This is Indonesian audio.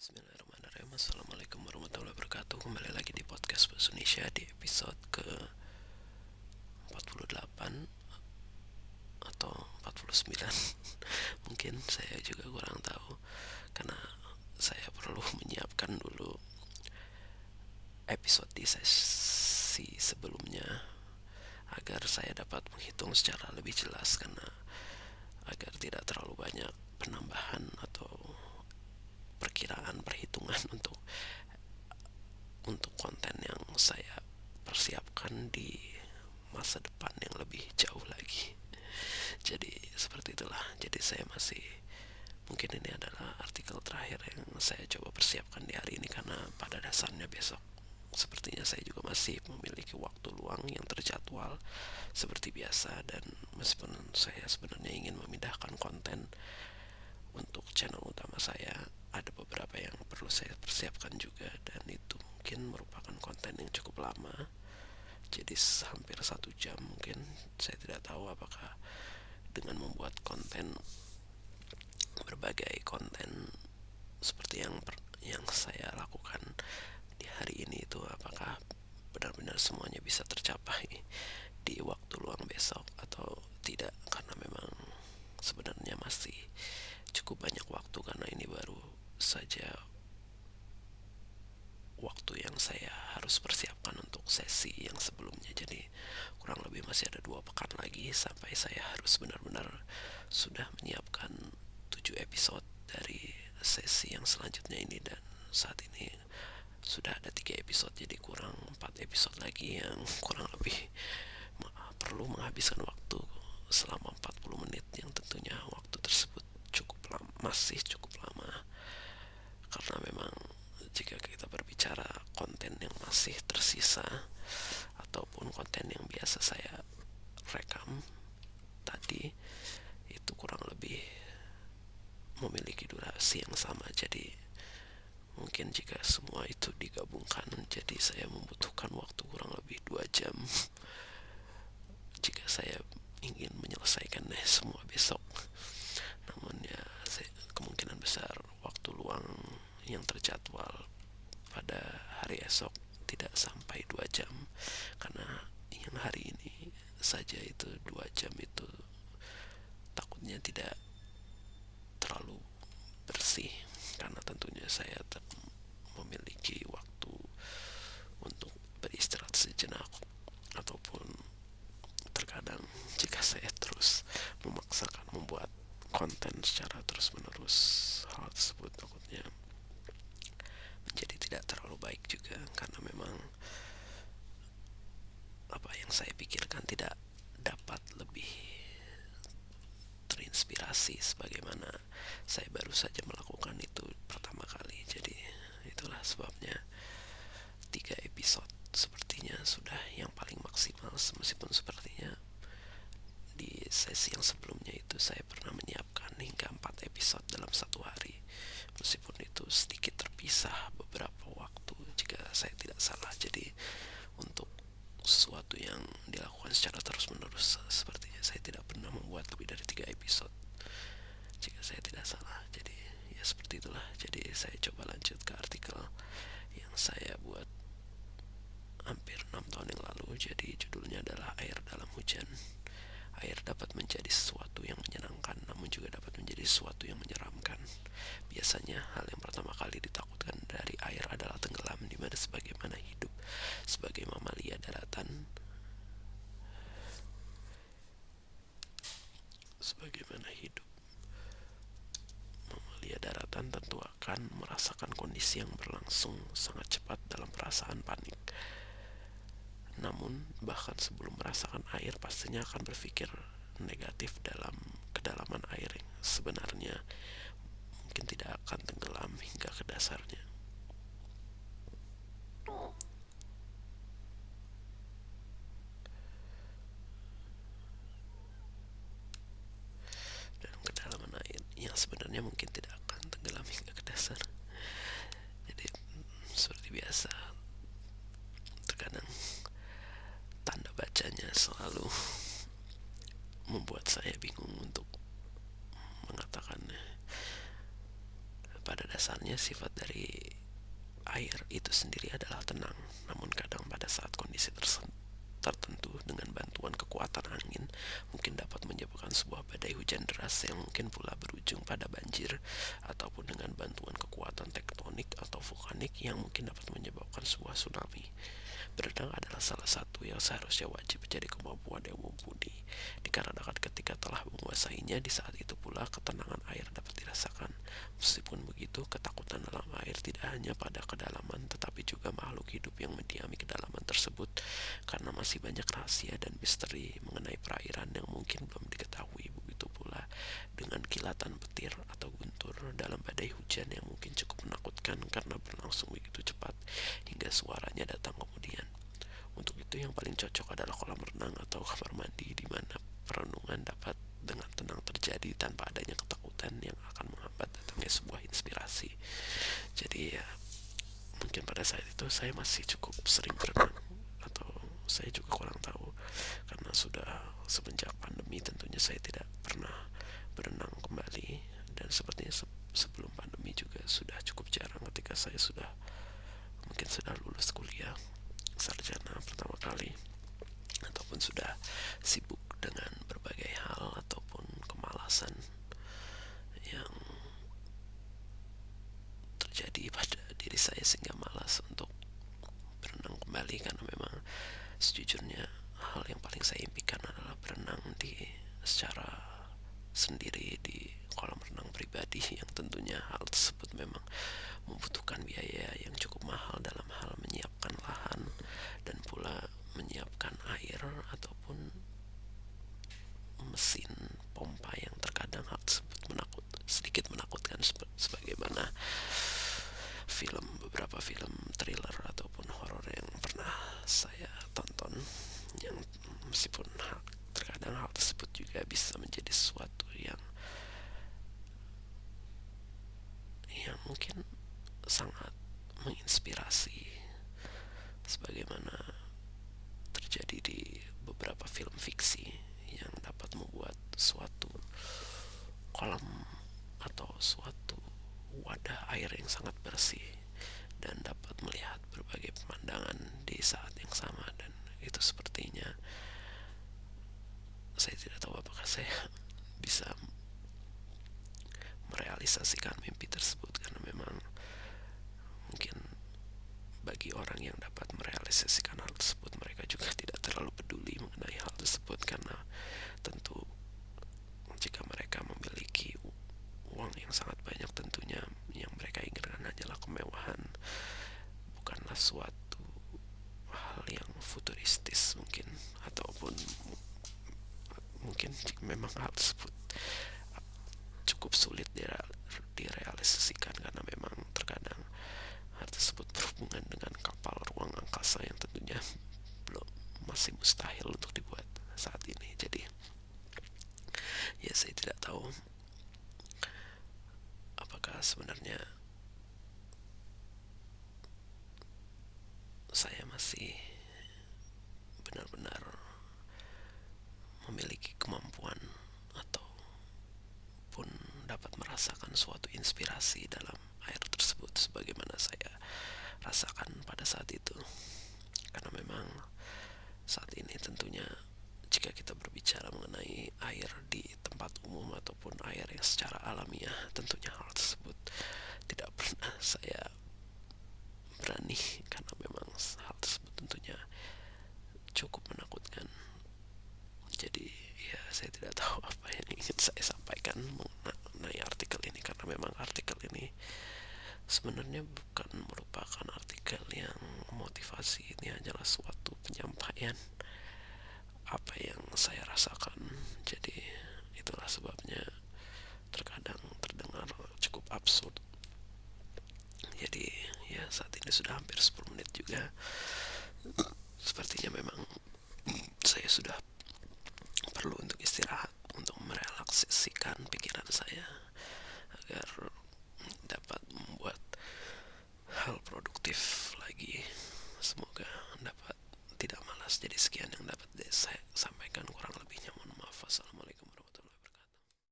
Bismillahirrahmanirrahim. Assalamualaikum warahmatullahi wabarakatuh. Kembali lagi di podcast Bahasa Indonesia di episode ke 48 atau 49. Mungkin saya juga kurang tahu karena saya perlu menyiapkan dulu episode di sesi sebelumnya agar saya dapat menghitung secara lebih jelas, karena agar tidak terlalu banyak penambahan atau perkiraan perhitungan untuk konten yang saya persiapkan di masa depan yang lebih jauh lagi. Jadi seperti itulah. Jadi saya masih, mungkin ini adalah artikel terakhir yang saya coba persiapkan di hari ini, karena pada dasarnya besok sepertinya saya juga masih memiliki waktu luang yang terjadwal seperti biasa. Dan meskipun saya sebenarnya ingin memindahkan konten untuk channel utama saya, ada beberapa yang perlu saya persiapkan juga, dan itu mungkin merupakan konten yang cukup lama, jadi hampir 1 jam. Mungkin saya tidak tahu apakah dengan membuat konten, berbagai konten seperti yang saya lakukan di hari ini, itu apakah benar-benar semuanya bisa tercapai di waktu luang besok atau tidak, karena memang sebenarnya masih cukup banyak waktu, karena ini baru saja waktu yang saya harus persiapkan untuk sesi yang sebelumnya. Jadi kurang lebih masih ada 2 pekan lagi sampai saya harus benar-benar sudah menyiapkan 7 episode dari sesi yang selanjutnya ini. Dan saat ini sudah ada 3 episode, jadi kurang 4 episode lagi yang kurang lebih perlu menghabiskan waktu selama 40 menit, yang tentunya waktu tersebut cukup lama, masih cukup lama, karena memang jika kita berbicara konten yang masih tersisa ataupun konten yang biasa saya rekam tadi, itu kurang lebih memiliki durasi yang sama. Jadi mungkin jika semua itu digabungkan, jadi saya membutuhkan waktu kurang lebih 2 jam jika saya ingin menyelesaikan semua besok. Namun ya, kemungkinan besar waktu luang yang terjadwal pada hari esok tidak sampai 2 jam, karena yang hari ini saja itu 2 jam, itu takutnya tidak terlalu bersih, karena tentunya saya memiliki waktu untuk beristirahat sejenak. Ataupun terkadang jika saya terus memaksakan membuat konten secara terus menerus, hal tersebut takutnya menjadi tidak terlalu baik juga, karena memang apa yang saya pikirkan tidak dapat lebih terinspirasi sebagaimana saya baru saja melakukan itu pertama kali. Jadi itulah sebabnya 3 episode sepertinya sudah yang paling maksimal, meskipun sepertinya di sesi yang sebelumnya itu saya pernah menyiapkan hingga 4 episode dalam 1 hari, meskipun itu sedikit terpisah beberapa waktu jika saya tidak salah. Jadi untuk sesuatu yang dilakukan secara terus menerus, sepertinya saya tidak pernah membuat lebih dari 3 episode jika saya tidak salah. Jadi ya seperti itulah. Jadi saya coba lanjut ke artikel yang saya buat hampir 6 tahun yang lalu. Jadi judulnya adalah Air dalam Hujan. Air dapat menjadi sesuatu yang menyenangkan, namun juga dapat menjadi sesuatu yang menyeramkan. Biasanya hal yang pertama kali ditakutkan dari air adalah tenggelam, di mana sebagaimana hidup sebagai mamalia daratan, sebagaimana hidup mamalia daratan tentu akan merasakan kondisi yang berlangsung sangat cepat dalam perasaan panik. Namun bahkan sebelum merasakan air, pastinya akan berpikir negatif dalam kedalaman air yang sebenarnya mungkin tidak akan tenggelam hingga ke dasarnya. Dalam kedalaman air yang sebenarnya mungkin tidak akan tenggelam hingga ke dasar. Jadi seperti biasa, terkadang tanda bacanya selalu membuat saya bingung untuk mengatakannya. Pada pada dasarnya sifat dari air itu sendiri adalah tenang, namun kadang pada saat kondisi tertentu dengan bantuan kekuatan angin mungkin dapat menyebabkan sebuah badai hujan deras yang mungkin pula berujung pada banjir, ataupun dengan bantuan kekuatan tektonik atau vulkanik yang mungkin dapat menyebabkan sebuah tsunami. Berenang adalah salah satu yang seharusnya wajib menjadi kemampuan yang mumpuni, dikarenakan ketika telah menguasainya, di saat itu pula ketenangan air dapat dirasakan. Meskipun begitu, ketakutan dalam air tidak hanya pada kedalaman, tetapi juga makhluk hidup yang mendiami kedalaman tersebut, karena masih banyak rahasia dan misteri mengenai perairan yang mungkin belum diketahui. Begitu pula dengan kilatan petir atau guntur dalam badai hujan yang mungkin cukup menakutkan karena berlangsung begitu cepat hingga suaranya datang kemudian. Untuk itu yang paling cocok adalah kolam renang atau kamar mandi, di mana perenungan dapat dengan tenang terjadi tanpa adanya ketakutan yang akan menghambat datangnya sebuah inspirasi. Jadi ya, mungkin pada saat itu saya masih cukup sering berenang, atau saya juga kurang tahu, karena sudah semenjak pandemi tentunya saya tidak pernah berenang kembali. Dan sepertinya sebelum pandemi juga sudah cukup jarang, ketika saya mungkin sudah lulus kuliah sarjana pertama kali, ataupun sudah sibuk dengan berbagai hal ataupun kemalasan yang terjadi pada diri saya sehingga malas untuk berenang kembali. Karena memang sejujurnya hal yang paling saya impikan adalah berenang secara sendiri di kolam renang pribadi, yang tentunya hal tersebut memang membutuhkan biaya yang cukup mahal dalam hal menyiapkan lahan dan pula menyiapkan air ataupun mesin pompa, yang terkadang hal tersebut sedikit menakutkan, sebagaimana beberapa film thriller ataupun horor yang pernah saya tonton, yang meskipun terkadang hal tersebut juga bisa menjadi sesuatu yang mungkin sangat menginspirasi, sebagaimana terjadi di beberapa film fiksi yang dapat membuat suatu kolam atau suatu wadah air yang sangat bersih dan dapat melihat berbagai pemandangan di saat yang sama. Dan itu sepertinya, saya tidak tahu apakah saya bisa merealisasikan mimpi tersebut, karena memang mungkin bagi orang yang dapat merealisasikan hal tersebut, mereka juga tidak terlalu peduli mengenai hal tersebut, karena tentu jika mereka memiliki uang yang sangat banyak, tentunya yang mereka inginkan hanyalah kemewahan, bukanlah suatu hal yang futuristis mungkin, ataupun mungkin memang hal tersebut cukup sulit direalisasikan, karena memang terkadang hal tersebut berhubungan dengan kapal ruang angkasa yang tentunya masih mustahil untuk dibuat saat ini. Jadi ya, saya tidak tahu apakah sebenarnya saya masih benar-benar memiliki kemampuan ataupun dapat merasakan suatu inspirasi dalam air tersebut sebagaimana saya rasakan pada saat itu. Karena memang saat ini tentunya jika kita berbicara mengenai air di tempat umum ataupun air yang secara alamiah, tentunya hal tersebut tidak pernah saya berani, karena memang hal tersebut tentunya cukup menakutkan. Jadi ya, saya tidak tahu apa yang ingin saya sampaikan mengenai artikel ini, karena memang artikel ini sebenarnya bukan merupakan artikel yang motivasi. Ini hanyalah suatu penyampaian apa yang saya rasakan. Jadi itulah sebabnya terkadang terdengar cukup absurd. Jadi ya, saat ini sudah hampir 10 menit juga. Sepertinya memang saya sudah perlu untuk istirahat, untuk merelaksasikan pikiran saya agar dapat membuat hal produktif lagi. Semoga dapat tidak malas. Jadi sekian yang dapat saya sampaikan, kurang lebihnya mohon maaf. Wassalamualaikum.